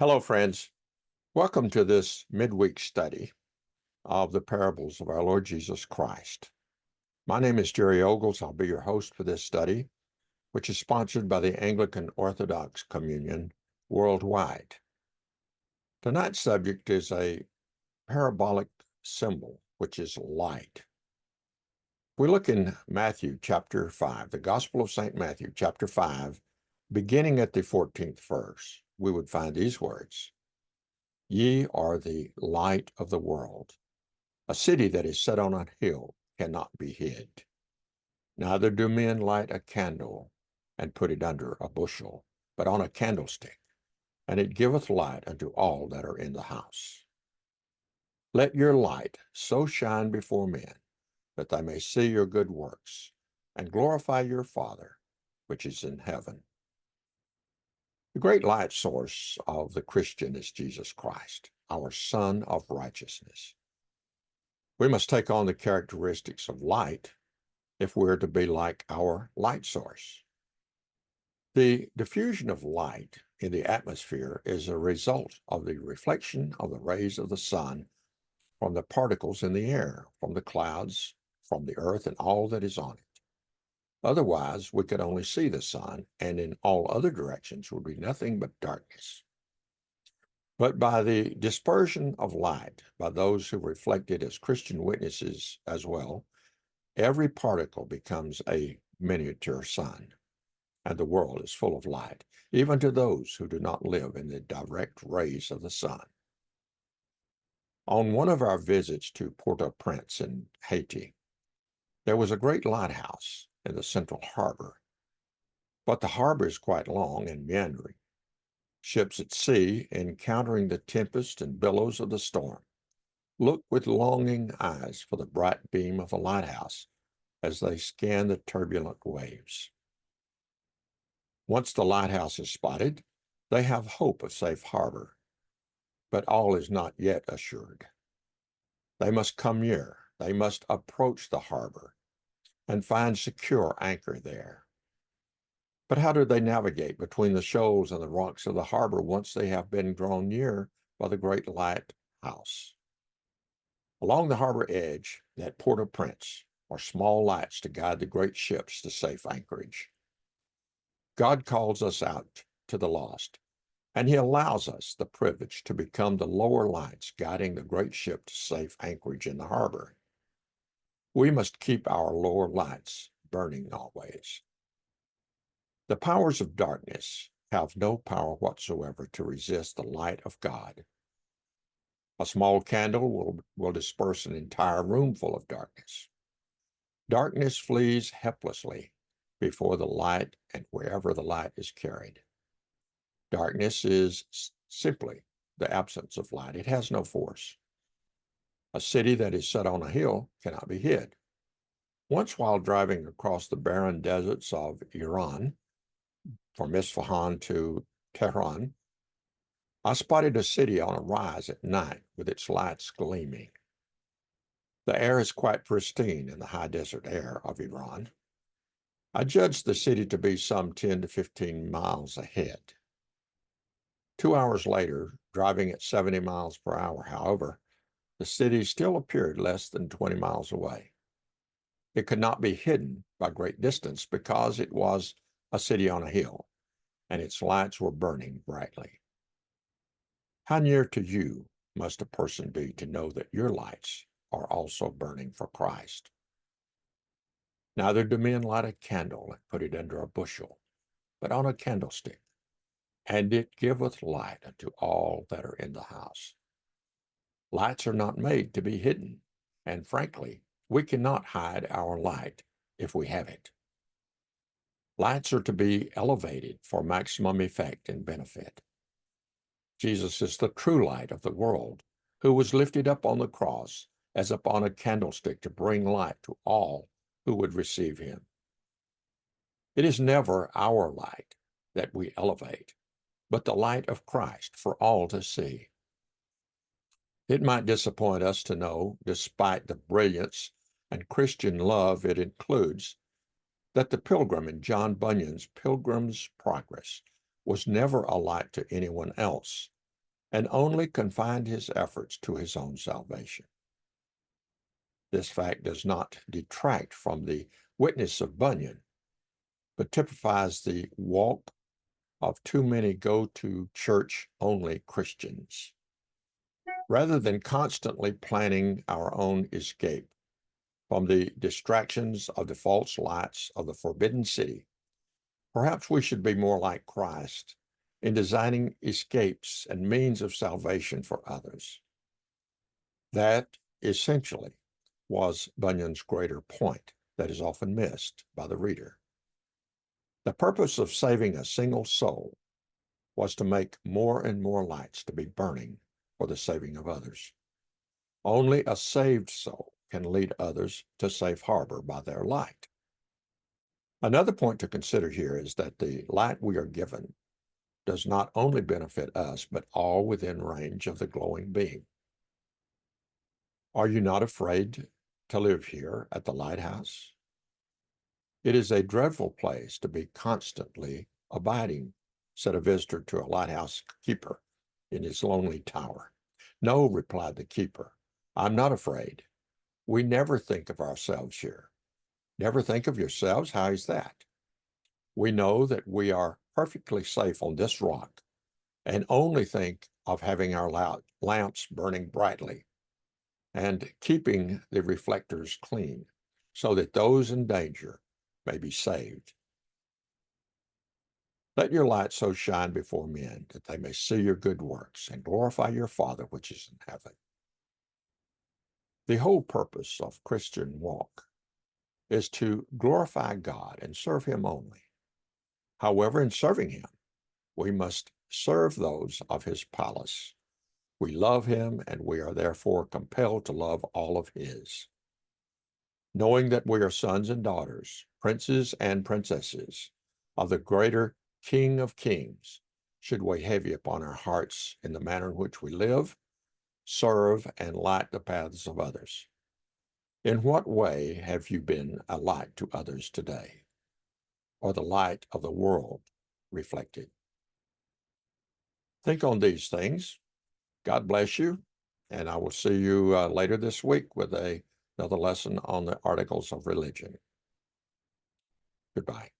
Hello, friends. Welcome to this midweek study of the parables of our Lord Jesus Christ. My name is Jerry Ogles. I'll be your host for this study, which is sponsored by the Anglican Orthodox Communion worldwide. Tonight's subject is a parabolic symbol, which is light. We look in Matthew chapter 5, the Gospel of St. Matthew chapter 5, beginning at the 14th verse. We would find these words. Ye are the light of the world. A city that is set on a hill cannot be hid. Neither do men light a candle and put it under a bushel, but on a candlestick, and it giveth light unto all that are in the house. Let your light so shine before men that they may see your good works and glorify your Father which is in heaven. The great light source of the Christian is Jesus Christ, our Son of righteousness. We must take on the characteristics of light if we're to be like our light source. The diffusion of light in the atmosphere is a result of the reflection of the rays of the sun from the particles in the air, from the clouds, from the earth, and all that is on it. Otherwise, we could only see the sun, and in all other directions would be nothing but darkness. But by the dispersion of light, by those who reflect it as Christian witnesses as well, every particle becomes a miniature sun, and the world is full of light, even to those who do not live in the direct rays of the sun. On one of our visits to Port-au-Prince in Haiti, there was a great lighthouse in the central harbor, but the harbor is quite long and meandering. Ships at sea, encountering the tempest and billows of the storm, look with longing eyes for the bright beam of a lighthouse as they scan the turbulent waves. Once the lighthouse is spotted, they have hope of safe harbor, but all is not yet assured. They must come near, they must approach the harbor and find secure anchor there. But how do they navigate between the shoals and the rocks of the harbor once they have been drawn near by the great lighthouse? Along the harbor edge at Port-au-Prince are small lights to guide the great ships to safe anchorage. God calls us out to the lost, and he allows us the privilege to become the lower lights guiding the great ship to safe anchorage in the harbor. We must keep our lower lights burning always. The powers of darkness have no power whatsoever to resist the light of God. A small candle will disperse an entire room full of darkness. Darkness flees helplessly before the light and wherever the light is carried. Darkness is simply the absence of light. It has no force. A city that is set on a hill cannot be hid. Once while driving across the barren deserts of Iran, from Isfahan to Tehran, I spotted a city on a rise at night with its lights gleaming. The air is quite pristine in the high desert air of Iran. I judged the city to be some 10 to 15 miles ahead. 2 hours later, driving at 70 miles per hour, however, the city still appeared less than 20 miles away. It could not be hidden by great distance because it was a city on a hill, and its lights were burning brightly. How near to you must a person be to know that your lights are also burning for Christ? Neither do men light a candle and put it under a bushel, but on a candlestick, and it giveth light unto all that are in the house. Lights are not made to be hidden, and frankly, we cannot hide our light if we have it. Lights are to be elevated for maximum effect and benefit. Jesus is the true light of the world, who was lifted up on the cross as upon a candlestick to bring light to all who would receive him. It is never our light that we elevate, but the light of Christ for all to see. It might disappoint us to know, despite the brilliance and Christian love it includes, that the pilgrim in John Bunyan's Pilgrim's Progress was never a light to anyone else, and only confined his efforts to his own salvation. This fact does not detract from the witness of Bunyan, but typifies the walk of too many go-to-church-only Christians. Rather than constantly planning our own escape from the distractions of the false lights of the forbidden city, perhaps we should be more like Christ in designing escapes and means of salvation for others. That essentially was Bunyan's greater point that is often missed by the reader. The purpose of saving a single soul was to make more and more lights to be burning for the saving of others. Only a saved soul can lead others to safe harbor by their light. Another point to consider here is that the light we are given does not only benefit us, but all within range of the glowing beam. Are you not afraid to live here at the lighthouse? It is a dreadful place to be constantly abiding, said a visitor to a lighthouse keeper in his lonely tower. No, replied the keeper, I'm not afraid. We never think of ourselves here. Never think of yourselves? How is that? We know that we are perfectly safe on this rock and only think of having our lamps burning brightly and keeping the reflectors clean so that those in danger may be saved. Let your light so shine before men that they may see your good works and glorify your Father which is in heaven. The whole purpose of Christian walk is to glorify God and serve him only. However, in serving him, we must serve those of his palace. We love him, and we are therefore compelled to love all of his. Knowing that we are sons and daughters, princes and princesses of the greater King of Kings, should weigh heavy upon our hearts in the manner in which we live, serve, and light the paths of others. In what way have you been a light to others today, or the light of the world reflected? Think on these things. God bless you, and I will see you later this week with another lesson on the Articles of Religion. Goodbye.